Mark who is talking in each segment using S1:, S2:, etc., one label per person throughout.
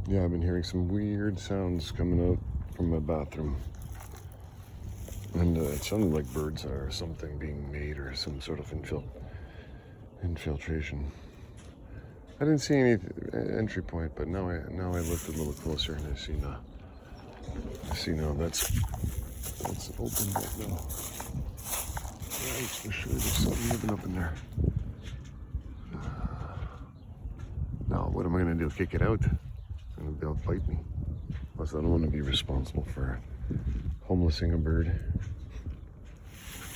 S1: Yeah, I've been hearing some weird sounds coming out from my bathroom. And it sounded like birds or something being made or some sort of infiltration. I didn't see any entry point, but now I looked a little closer and I see now that's open right now. Right, for sure there's something living up in there. Now what am I gonna do? Kick it out? And they'll bite me. Plus I don't want to be responsible for homelessing a bird.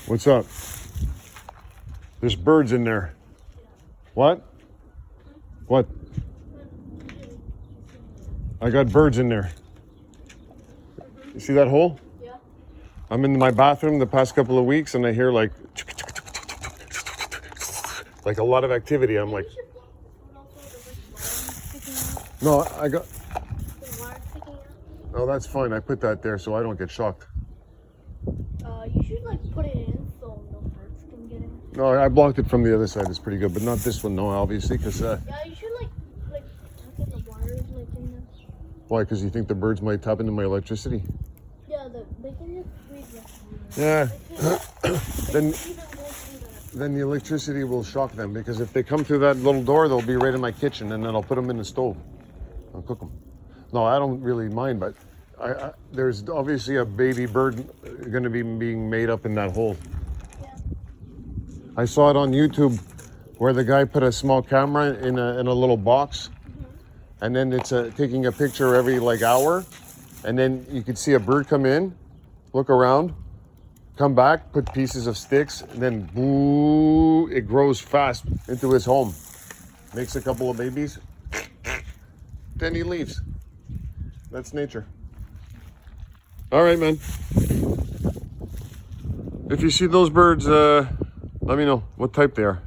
S1: What's up? There's birds in there. What? What? I got birds in there. You see that hole?
S2: Yeah.
S1: I'm in my bathroom the past couple of weeks and I hear like a lot of activity. I'm like, no, I got. Oh, that's fine. I put that there so I don't get shocked.
S2: You should like put it in so no birds can get in.
S1: No, I blocked it from the other side. It's pretty good, but not this one, no, obviously, because.
S2: Yeah, you should like tuck in the wires like in there.
S1: Why? Because you think the birds might tap into my electricity?
S2: Yeah, they can just breathe.
S1: Yeah.
S2: Then
S1: Then the electricity will shock them because if they come through that little door, they'll be right in my kitchen, and then I'll put them in the stove. I'll cook them. No, I don't really mind, but there's obviously a baby bird going to be being made up in that hole.
S2: Yeah.
S1: I saw it on YouTube where the guy put a small camera in a little box, and then it's taking a picture every like hour, and then you could see a bird come in, look around, come back, put pieces of sticks, and then boo, it grows fast into his home. Makes a couple of babies, then he leaves. That's nature. All right, man. If you see those birds, let me know what type they are.